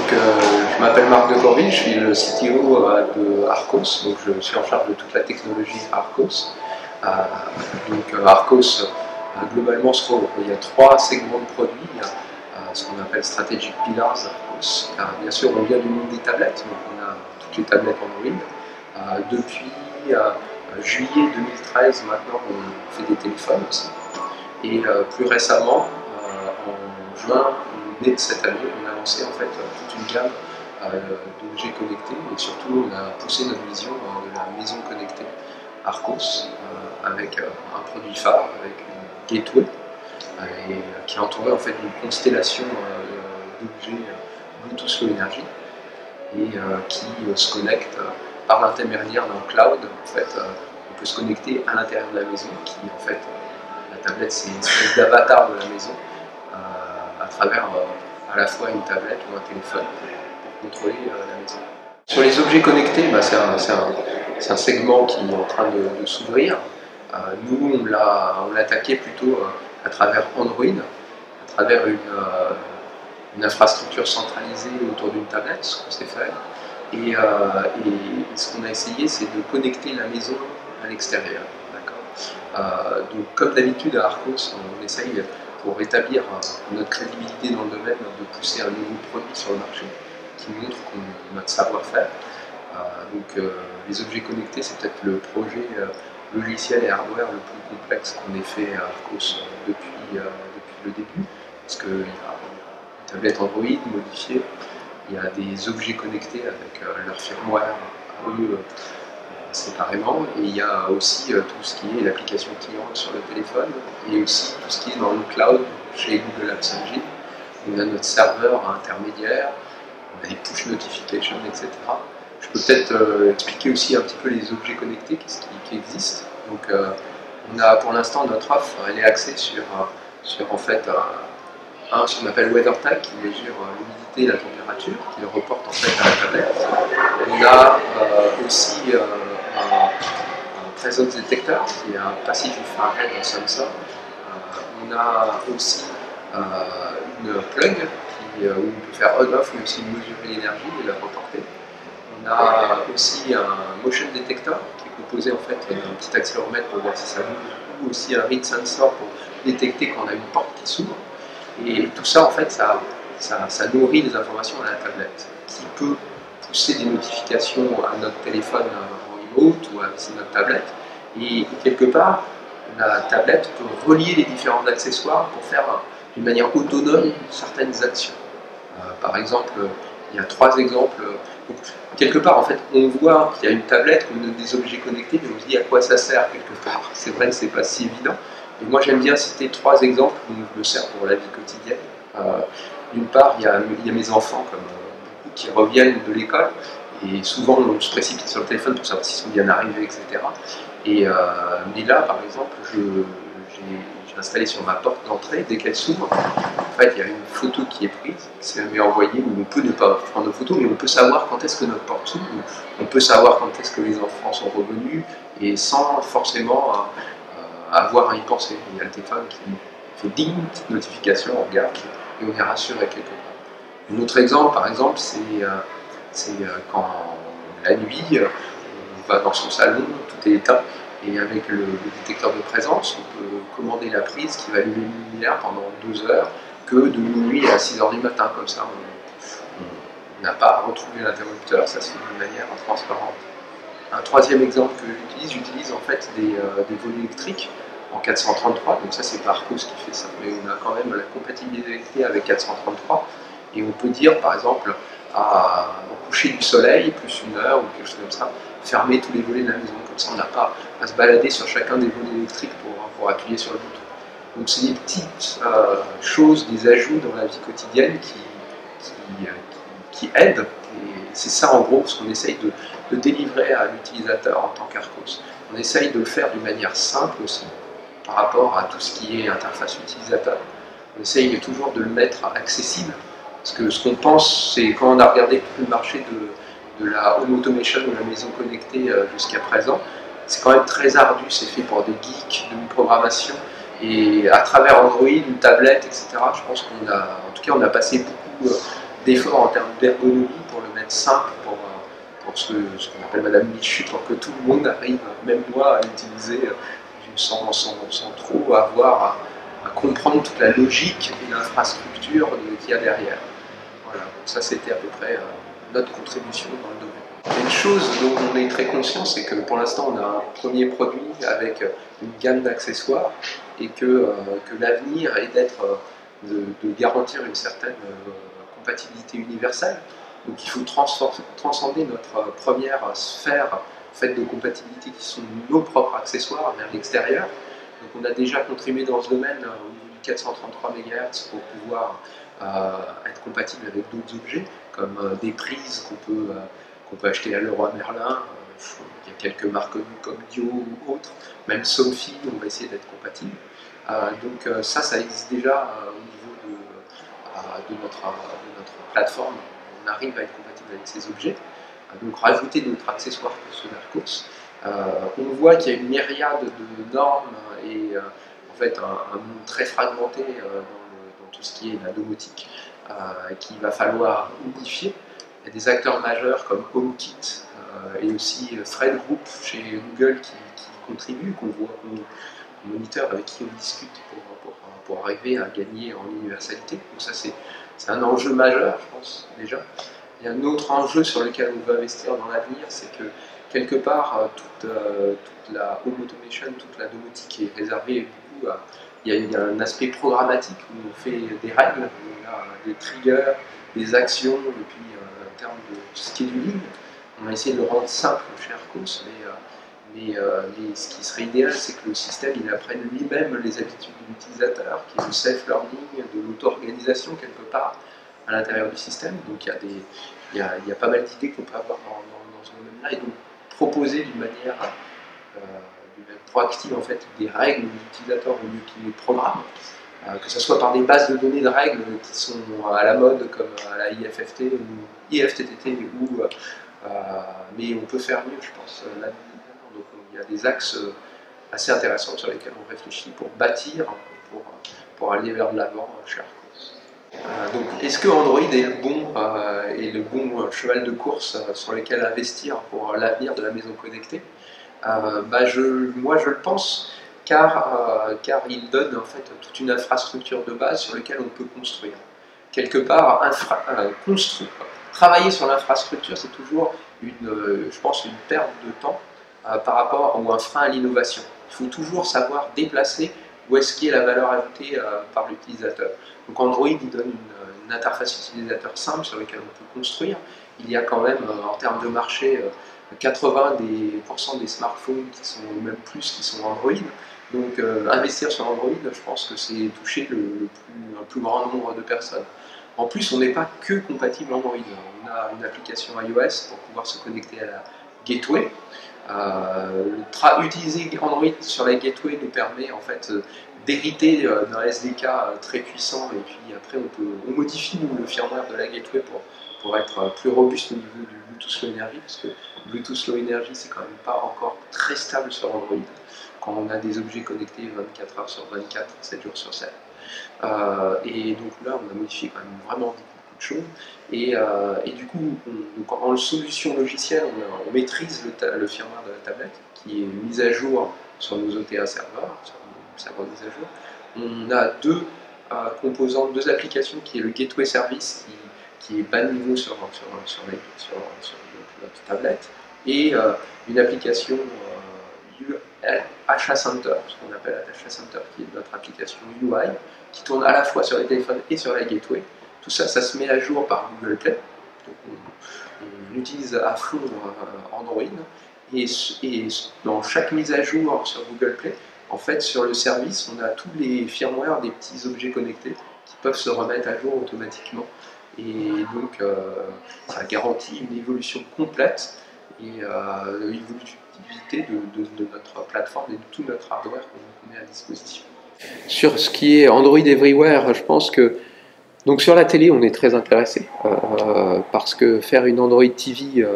Je m'appelle Marc de Corville, je suis le CTO de Arcos, donc je suis en charge de toute la technologie Arcos. Arcos, globalement, il y a 3 segments de produits, ce qu'on appelle Strategic Pillars Arcos. Bien sûr, on vient du monde des tablettes, donc on a toutes les tablettes Android. Depuis juillet 2013, maintenant, on fait des téléphones aussi. Et plus récemment, en juin, mai de cette année, on a lancé en fait toute une gamme d'objets connectés et surtout on a poussé notre vision de la maison connectée Arcos avec un produit phare, avec une gateway qui est entourée en fait d'une constellation d'objets Bluetooth Low Energy et qui se connecte par l'intermédiaire d'un cloud. En fait, on peut se connecter à l'intérieur de la maison, qui en fait la tablette c'est une espèce d'avatar de la maison à travers à la fois une tablette ou un téléphone pour contrôler la maison. Sur les objets connectés, c'est un segment qui est en train de s'ouvrir. Nous, on l'a attaqué plutôt à travers Android, à travers une infrastructure centralisée autour d'une tablette, ce qu'on sait faire. Et ce qu'on a essayé, c'est de connecter la maison à l'extérieur. Donc, comme d'habitude à Arcos, on essaye, pour rétablir notre crédibilité dans le domaine, de pousser un nouveau produit sur le marché qui montre notre savoir-faire. Les objets connectés, c'est peut-être le projet logiciel et hardware le plus complexe qu'on ait fait à Arcos depuis le début, parce qu'il y a une tablette Android modifiée, il y a des objets connectés avec leur firmware à eux séparément, et il y a aussi tout ce qui est l'application client sur le téléphone, et aussi tout ce qui est dans le cloud chez Google Apps Engine. On a notre serveur intermédiaire, on a des push notifications, etc. Je peux peut-être expliquer aussi un petit peu les objets connectés qui existent. Donc, on a pour l'instant notre offre, elle est axée sur en fait ce qu'on appelle WeatherTag, qui mesure l'humidité et la température, qui le reporte en fait à la tablette. On a aussi un presence détecteur, qui est un passive infrared sensor. On a aussi une plug où on peut faire on-off, mais aussi mesurer l'énergie et la reporter. On a aussi un motion detector qui est composé en fait d'un petit accéléromètre pour voir si ça bouge, ou aussi un read sensor pour détecter quand on a une porte qui s'ouvre. Et tout ça, en fait, ça nourrit les informations à la tablette, qui peut pousser des notifications à notre téléphone en remote ou à notre tablette. Et quelque part, la tablette peut relier les différents accessoires pour faire d'une manière autonome certaines actions. Par exemple, il y a 3 exemples. Donc, quelque part, en fait, on voit qu'il y a une tablette, on a des objets connectés, mais on se dit à quoi ça sert quelque part. C'est vrai que c'est pas si évident. Et moi, j'aime bien citer 3 exemples dont je me sers pour la vie quotidienne. D'une part, il y a mes enfants, comme beaucoup, qui reviennent de l'école, et souvent on se précipite sur le téléphone pour savoir s'ils sont bien arrivés, etc. Mais là, par exemple, j'ai installé sur ma porte d'entrée, dès qu'elle s'ouvre, en fait, il y a une photo qui est prise, qui m'est envoyée, où on peut ne pas prendre de photo, mais on peut savoir quand est-ce que notre porte s'ouvre, on peut savoir quand est-ce que les enfants sont revenus, et sans forcément avoir à y penser. Il y a le téléphone qui fait ding, petite notification, on regarde, et on est rassuré quelque part. Un autre exemple, par exemple, c'est quand la nuit, on va dans son salon, tout est éteint, et avec le détecteur de présence, on peut commander la prise qui va allumer une lumière pendant 12 heures, que de minuit à 6 heures du matin, comme ça on n'a pas à retrouver l'interrupteur, ça se fait d'une manière transparente. Un 3e exemple que j'utilise en fait des volets électriques en 433, donc ça c'est pas Arcos qui fait ça, mais on a quand même la compatibilité avec 433, et on peut dire par exemple au coucher du soleil, plus 1 heure ou quelque chose comme ça, fermer tous les volets de la maison, comme ça on n'a pas à se balader sur chacun des volets électriques pour appuyer sur le bouton. Donc c'est des petites choses, des ajouts dans la vie quotidienne qui aident, et c'est ça en gros ce qu'on essaye de délivrer à l'utilisateur en tant qu'Arcos. On essaye de le faire d'une manière simple aussi, par rapport à tout ce qui est interface utilisateur. On essaye toujours de le mettre accessible, parce que ce qu'on pense, c'est quand on a regardé tout le marché de la home automation ou la maison connectée jusqu'à présent, c'est quand même très ardu, c'est fait pour des geeks de programmation, et à travers Android, une tablette, etc., je pense qu'on a, en tout cas, on a passé d'efforts en termes d'ergonomie pour le mettre simple pour ce qu'on appelle Madame Michu, pour que tout le monde arrive, même moi, à l'utiliser sans trop avoir à comprendre toute la logique et l'infrastructure qu'il y a derrière. Voilà, donc ça c'était à peu près notre contribution dans le domaine. Une chose dont on est très conscient, c'est que pour l'instant on a un premier produit avec une gamme d'accessoires et que l'avenir est de garantir une certaine compatibilité universelle. Donc il faut transcender notre première sphère faite de compatibilité qui sont nos propres accessoires vers l'extérieur. Donc on a déjà contribué dans ce domaine au niveau du 433 MHz pour pouvoir être compatible avec d'autres objets, comme des prises qu'on peut acheter à Leroy Merlin. Il y a quelques marques connues comme Dio ou autres, même Somfy, on va essayer d'être compatible. Donc ça existe déjà au niveau de notre plateforme. On arrive à être compatible avec ces objets. Donc rajouter d'autres accessoires pour ceux d'Arcos. On voit qu'il y a une myriade de normes et en fait un monde très fragmenté dans tout ce qui est la domotique qu'il va falloir unifier. Il y a des acteurs majeurs comme HomeKit et aussi Thread Group chez Google qui contribuent, qu'on voit, qu'on moniteur, avec qui on discute pour arriver à gagner en universalité. Donc ça c'est un enjeu majeur, je pense, déjà. Il y a un autre enjeu sur lequel on veut investir dans l'avenir, c'est que quelque part, toute la home automation, toute la domotique est réservée beaucoup à... Il y a un aspect programmatique où on fait des règles, on a des triggers, des actions, et puis en termes de scheduling, on a essayé de le rendre simple chez Arcos, mais ce qui serait idéal, c'est que le système il apprenne lui-même les habitudes de l'utilisateur, qu'il y ait du self-learning, de l'auto-organisation quelque part à l'intérieur du système. Donc il y a pas mal d'idées qu'on peut avoir dans ce domaine-là, et donc proposer d'une manière proactive en fait, des règles aux utilisateurs au lieu qu'ils les programment, que ce soit par des bases de données de règles qui sont à la mode comme à la IFFT ou IFTTT, mais on peut faire mieux, je pense, là-dedans. Donc il y a des axes assez intéressants sur lesquels on réfléchit pour bâtir, pour aller vers de l'avant chez Arcos. Donc, est-ce que Android est le bon cheval de course sur lequel investir pour l'avenir de la maison connectée? Moi je le pense, car il donne en fait toute une infrastructure de base sur laquelle on peut construire. Quelque part, travailler sur l'infrastructure, c'est toujours je pense, une perte de temps par rapport ou un frein à l'innovation. Il faut toujours savoir déplacer où est-ce qu'il y a la valeur ajoutée par l'utilisateur. Donc Android il donne une interface utilisateur simple sur laquelle on peut construire. Il y a quand même, en termes de marché, 80% des smartphones qui sont, même plus, qui sont Android. Donc investir sur Android, je pense que c'est toucher un plus grand nombre de personnes. En plus, on n'est pas que compatible Android. On a une application iOS pour pouvoir se connecter à la gateway. Utiliser Android sur la gateway nous permet en fait d'hériter d'un SDK très puissant, et puis après on modifie nous, le firmware de la gateway pour être plus robuste au niveau du Bluetooth Low Energy, parce que Bluetooth Low Energy c'est quand même pas encore très stable sur Android quand on a des objets connectés 24 heures sur 24, 7 jours sur 7. Et donc là on a modifié quand même vraiment beaucoup de choses, et du coup en solution logicielle on maîtrise le firmware de la tablette qui est mise à jour sur nos OTA serveurs, sur nos serveurs mise à jour. On a deux composantes, deux applications qui est le Gateway Service qui est bas niveau sur notre tablette, et une application HA Center, ce qu'on appelle HA Center, qui est notre application UI, qui tourne à la fois sur les téléphones et sur la gateway. Tout ça, ça se met à jour par Google Play. Donc on utilise à fond Android, et dans chaque mise à jour sur Google Play, en fait, sur le service, on a tous les firmware des petits objets connectés qui peuvent se remettre à jour automatiquement. Et donc, ça garantit une évolution complète et l'évolutivité de notre plateforme et de tout notre hardware qu'on met à disposition. Sur ce qui est Android Everywhere, je pense que donc sur la télé, on est très intéressé parce que faire une Android TV,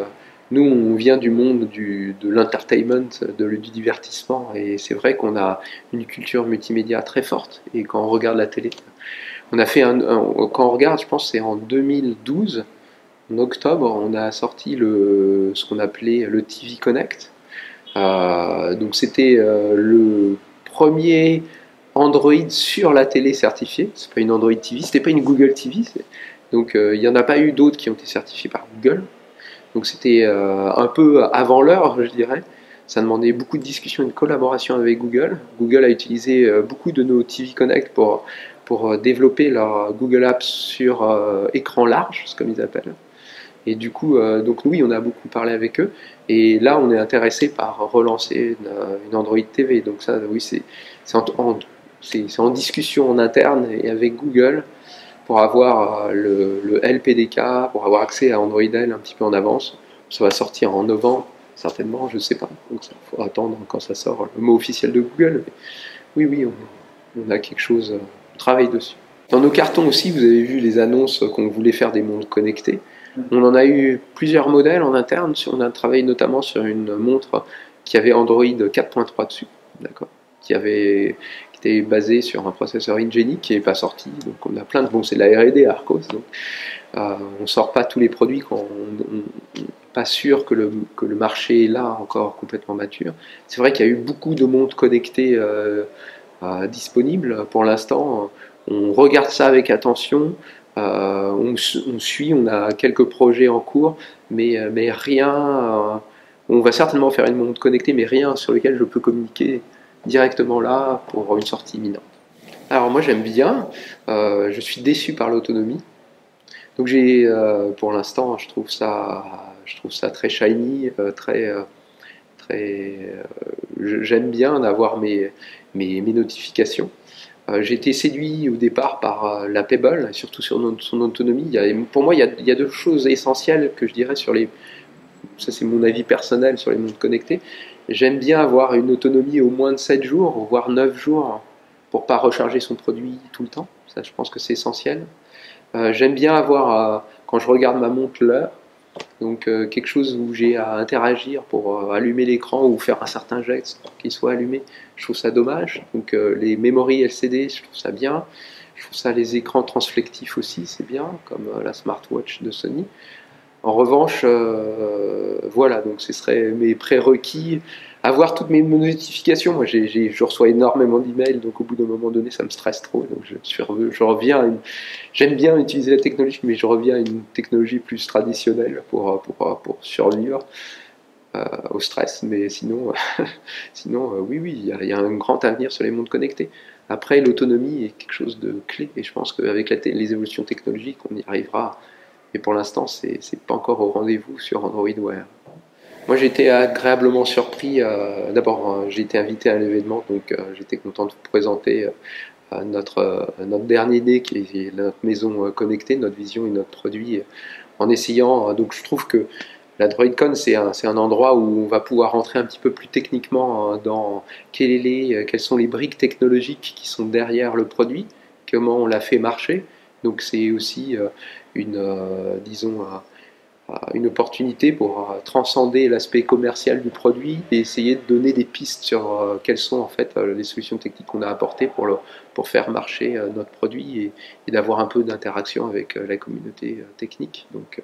nous, on vient du monde de l'entertainment, du divertissement, et c'est vrai qu'on a une culture multimédia très forte, et quand on regarde la télé, On a fait quand on regarde, je pense que c'est en 2012, en octobre, on a sorti ce qu'on appelait le TV Connect. Donc c'était le premier Android sur la télé certifié. C'est pas une Android TV, c'était pas une Google TV. Donc il n'y en a pas eu d'autres qui ont été certifiés par Google. Donc c'était un peu avant l'heure, je dirais. Ça demandait beaucoup de discussions et de collaboration avec Google. Google a utilisé beaucoup de nos TV Connect pour développer leur Google Apps sur écran large, c'est comme ils appellent. Et du coup, donc oui, on a beaucoup parlé avec eux. Et là, on est intéressé par relancer une Android TV. Donc ça, oui, c'est en discussion en interne et avec Google pour avoir le LPDK, pour avoir accès à Android L un petit peu en avance. Ça va sortir en novembre, certainement, je ne sais pas. Donc il faut attendre quand ça sort le mot officiel de Google. Mais oui, on a quelque chose, on travaille dessus. Dans nos cartons aussi, vous avez vu les annonces qu'on voulait faire des montres connectées. On en a eu plusieurs modèles en interne. On a travaillé notamment sur une montre qui avait Android 4.3 dessus, d'accord, qui était basée sur un processeur Ingenic qui n'est pas sorti. Donc on a plein de c'est de la R&D à Arcos. Donc on sort pas tous les produits quand on n'est pas sûr que le marché est là encore complètement mature. C'est vrai qu'il y a eu beaucoup de montres connectées disponibles pour l'instant. On regarde ça avec attention. On suit, on a quelques projets en cours, mais rien. On va certainement faire une montre connectée, mais rien sur lequel je peux communiquer directement là pour une sortie imminente. Alors moi j'aime bien, je suis déçu par l'autonomie. Donc pour l'instant, je trouve ça très shiny, j'aime bien avoir mes notifications. J'ai été séduit au départ par la Pebble, surtout sur son autonomie. Pour moi, il y a deux choses essentielles que je dirais ça c'est mon avis personnel sur les montres connectées. J'aime bien avoir une autonomie au moins de 7 jours, voire 9 jours, pour ne pas recharger son produit tout le temps. Ça, je pense que c'est essentiel. J'aime bien avoir, quand je regarde ma montre, l'heure. Donc quelque chose où j'ai à interagir pour allumer l'écran ou faire un certain geste pour qu'il soit allumé, je trouve ça dommage. Donc les memory LCD, je trouve ça bien. Je trouve ça les écrans transflectifs aussi, c'est bien, comme la smartwatch de Sony. En revanche, voilà, donc ce serait mes prérequis. Avoir toutes mes notifications, moi je reçois énormément d'emails, donc au bout d'un moment donné ça me stresse trop, donc je reviens j'aime bien utiliser la technologie, mais je reviens à une technologie plus traditionnelle pour survivre au stress, mais sinon, oui, il y a un grand avenir sur les montres connectées. Après, l'autonomie est quelque chose de clé, et je pense qu'avec les évolutions technologiques, on y arrivera, mais pour l'instant, c'est pas encore au rendez-vous sur Android Wear. Moi, j'ai été agréablement surpris. D'abord, j'ai été invité à l'événement, donc j'étais content de vous présenter notre dernière idée, qui est notre maison connectée, notre vision et notre produit, en essayant. Donc, je trouve que la DroidCon, c'est un endroit où on va pouvoir rentrer un petit peu plus techniquement dans quelles sont les briques technologiques qui sont derrière le produit, comment on l'a fait marcher. Donc, c'est aussi disons, une opportunité pour transcender l'aspect commercial du produit et essayer de donner des pistes sur quelles sont en fait les solutions techniques qu'on a apportées pour faire marcher notre produit et d'avoir un peu d'interaction avec la communauté technique. Donc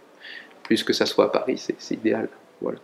plus que ça soit à Paris, c'est idéal. Voilà.